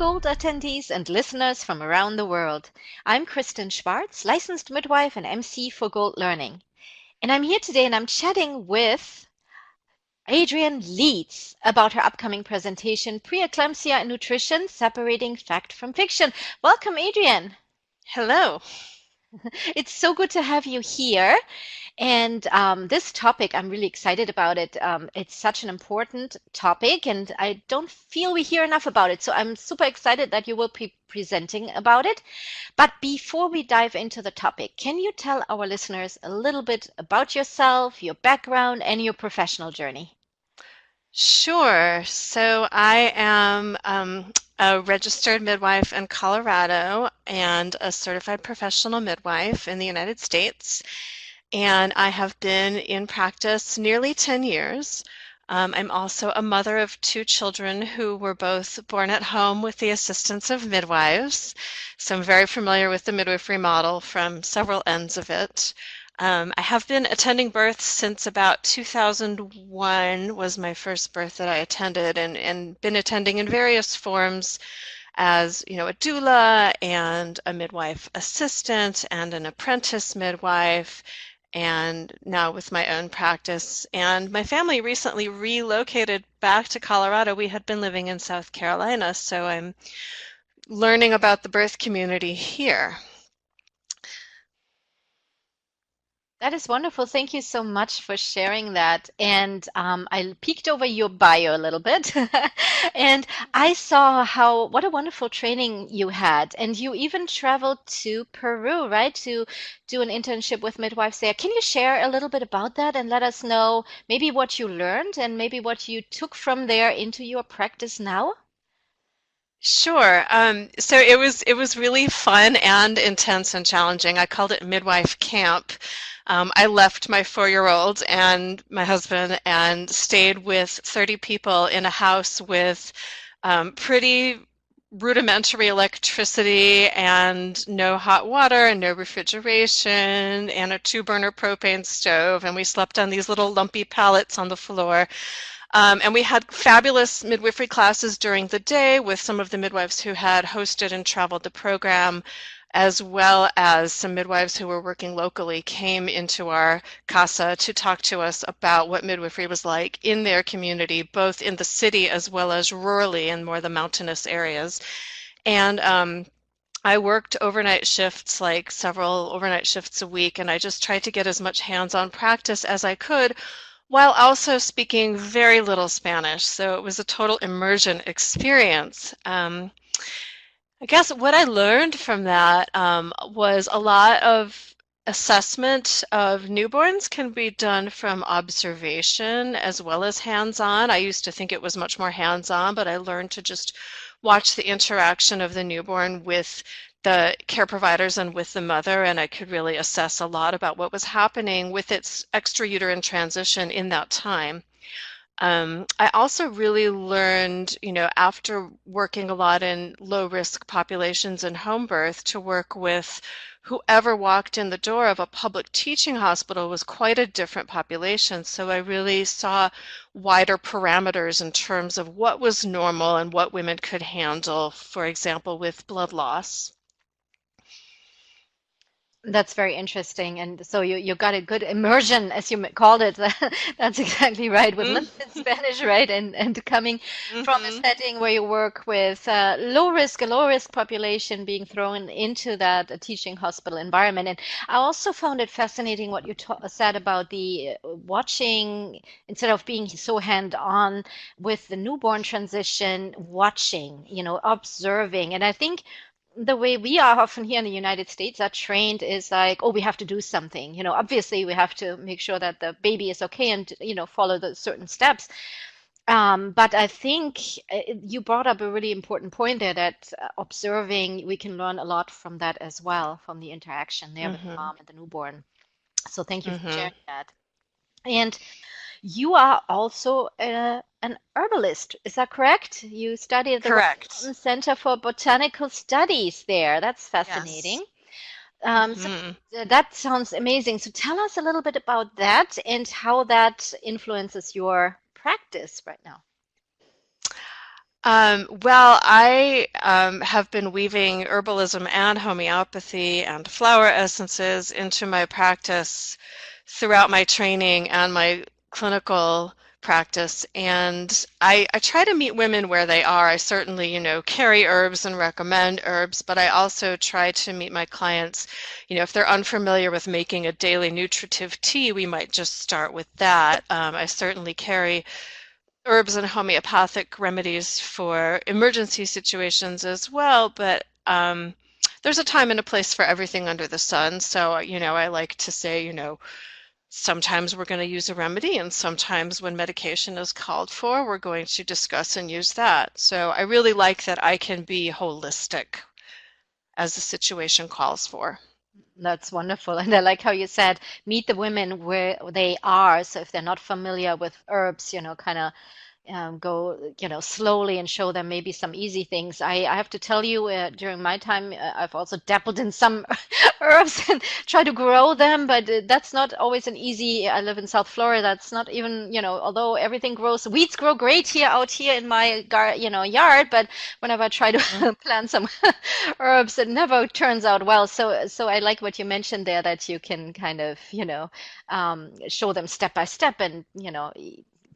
Gold attendees and listeners from around the world. I'm Kristen Schwartz, licensed midwife and MC for Gold Learning. And I'm here today and I'm chatting with Adrienne Leeds about her upcoming presentation, Preeclampsia and Nutrition, Separating Fact from Fiction. Welcome, Adrienne. Hello. It's so good to have you here. And this topic, I'm really excited about it. It's such an important topic, and I don't feel we hear enough about it. So I'm super excited that you will be presenting about it. But before we dive into the topic, can you tell our listeners a little bit about yourself, your background, and your professional journey? Sure. So I am a registered midwife in Colorado and a certified professional midwife in the United States. And I have been in practice nearly 10 years. I'm also a mother of two children who were both born at home with the assistance of midwives. So I'm very familiar with the midwifery model from several ends of it. I have been attending births since about 2001 was my first birth that I attended, and been attending in various forms as, a doula and a midwife assistant and an apprentice midwife, and now with my own practice. And my family recently relocated back to Colorado. We had been living in South Carolina, so I'm learning about the birth community here. That is wonderful. Thank you so much for sharing that. And I peeked over your bio a little bit, and I saw what a wonderful training you had. And you even traveled to Peru, right, to do an internship with midwives there. Can you share a little bit about that and let us know maybe what you learned and maybe what you took from there into your practice now? Sure. So it was really fun and intense and challenging. I called it midwife camp. I left my 4-year-old and my husband and stayed with 30 people in a house with pretty rudimentary electricity and no hot water and no refrigeration and a 2-burner propane stove. And we slept on these little lumpy pallets on the floor. And we had fabulous midwifery classes during the day with some of the midwives who had hosted and traveled the program, as well as some midwives who were working locally came into our casa to talk to us about what midwifery was like in their community, both in the city as well as rurally in more the mountainous areas. And I worked overnight shifts, like several overnight shifts a week, and I just tried to get as much hands-on practice as I could while also speaking very little Spanish. So it was a total immersion experience. I guess what I learned from that was a lot of assessment of newborns can be done from observation as well as hands-on. I used to think it was much more hands-on, but I learned to just watch the interaction of the newborn with the care providers and with the mother, and I could really assess a lot about what was happening with its extrauterine transition in that time. I also really learned, after working a lot in low-risk populations and home birth, to work with whoever walked in the door of a public teaching hospital was quite a different population. So I really saw wider parameters in terms of what was normal and what women could handle, for example, with blood loss. That's very interesting. And so you got a good immersion, as you called it. That's exactly right, with Mm, limited Spanish, right? And coming from a mhm, setting where you work with a low risk population being thrown into that teaching hospital environment. And I also found it fascinating what you said about the watching, instead of being so hand-on with the newborn transition, watching, observing. And I think the way we are often here in the United States are trained is like, oh, we have to do something. Obviously we have to make sure that the baby is okay and, follow the certain steps. But I think you brought up a really important point there that observing, we can learn a lot from that as well, from the interaction there with the mhm, mom and the newborn. So thank you for mhm. sharing that. And you are also an herbalist, is that correct? You study at the Rocky Correct. Mountain Center for Botanical Studies there. That's Yes. fascinating. So Mhm. that sounds amazing. So tell us a little bit about that and how that influences your practice right now. Well, I have been weaving herbalism and homeopathy and flower essences into my practice throughout my training and my clinical practice. And I try to meet women where they are. I certainly, carry herbs and recommend herbs, but I also try to meet my clients, if they're unfamiliar with making a daily nutritive tea, we might just start with that. I certainly carry herbs and homeopathic remedies for emergency situations as well, but there's a time and a place for everything under the sun. So, I like to say, sometimes we're going to use a remedy, and sometimes when medication is called for, we're going to discuss and use that. So I really like that I can be holistic as the situation calls for. That's wonderful. And I like how you said, meet the women where they are. So if they're not familiar with herbs, kind of go, slowly and show them maybe some easy things. I have to tell you, during my time, I've also dabbled in some herbs and try to grow them, but that's not always an easy. I live in South Florida. That's not even, although everything grows, weeds grow great here out here in my yard, but whenever I try to plant some herbs, it never turns out well. So I like what you mentioned there, that you can kind of, show them step by step, and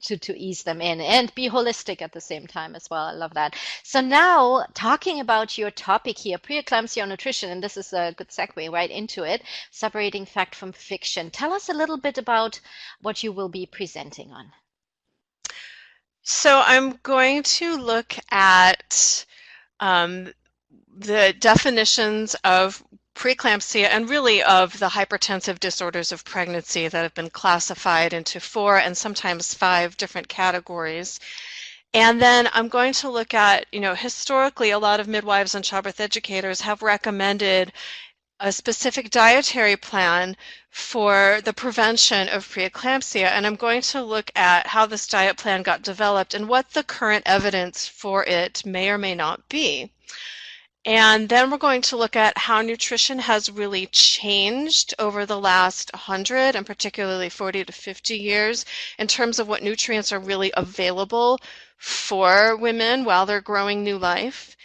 to ease them in and be holistic at the same time as well. I love that. So now, talking about your topic here, preeclampsia and nutrition, and this is a good segue right into it, separating fact from fiction. Tell us a little bit about what you will be presenting on. So I'm going to look at the definitions of preeclampsia and really of the hypertensive disorders of pregnancy that have been classified into 4 and sometimes 5 different categories. And then I'm going to look at, historically, a lot of midwives and childbirth educators have recommended a specific dietary plan for the prevention of preeclampsia, and I'm going to look at how this diet plan got developed and what the current evidence for it may or may not be. And then we're going to look at how nutrition has really changed over the last 100 and particularly 40 to 50 years in terms of what nutrients are really available for women while they're growing new life.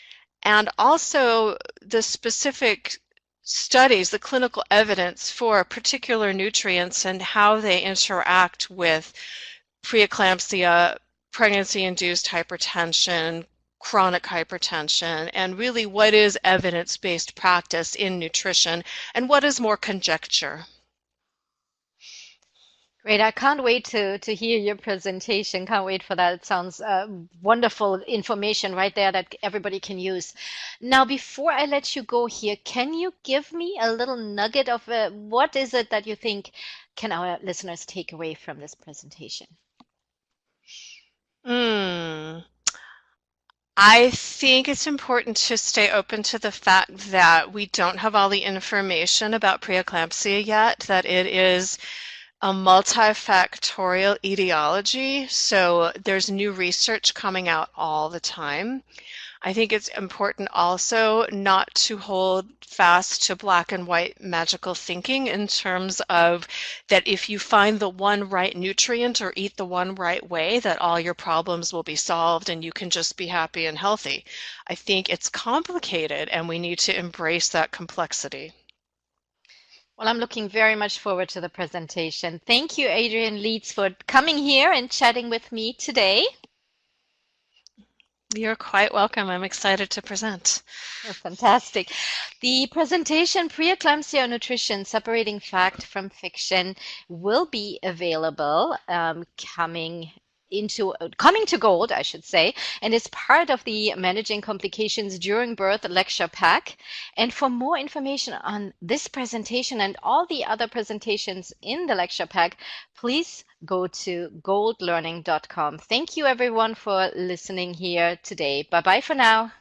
And also the specific studies, the clinical evidence for particular nutrients and how they interact with preeclampsia, pregnancy-induced hypertension, chronic hypertension, and really what is evidence-based practice in nutrition and what is more conjecture. Great. I can't wait to hear your presentation. Can't wait for that. It sounds wonderful information right there that everybody can use. Now, before I let you go here, can you give me a little nugget of what is it that you think can our listeners take away from this presentation? I think it's important to stay open to the fact that we don't have all the information about preeclampsia yet, that it is a multifactorial etiology, so there's new research coming out all the time. I think it's important also not to hold fast to black and white magical thinking in terms of that if you find the one right nutrient or eat the one right way, that all your problems will be solved and you can just be happy and healthy. I think it's complicated and we need to embrace that complexity. Well, I'm looking very much forward to the presentation. Thank you, Adrienne Leeds, for coming here and chatting with me today. You're quite welcome. I'm excited to present. Oh, fantastic. The presentation, Preeclampsia and Nutrition, Separating Fact from Fiction, will be available coming to gold, I should say, and is part of the Managing Complications During Birth lecture pack. And for more information on this presentation and all the other presentations in the lecture pack, please go to goldlearning.com. Thank you everyone for listening here today. Bye bye for now.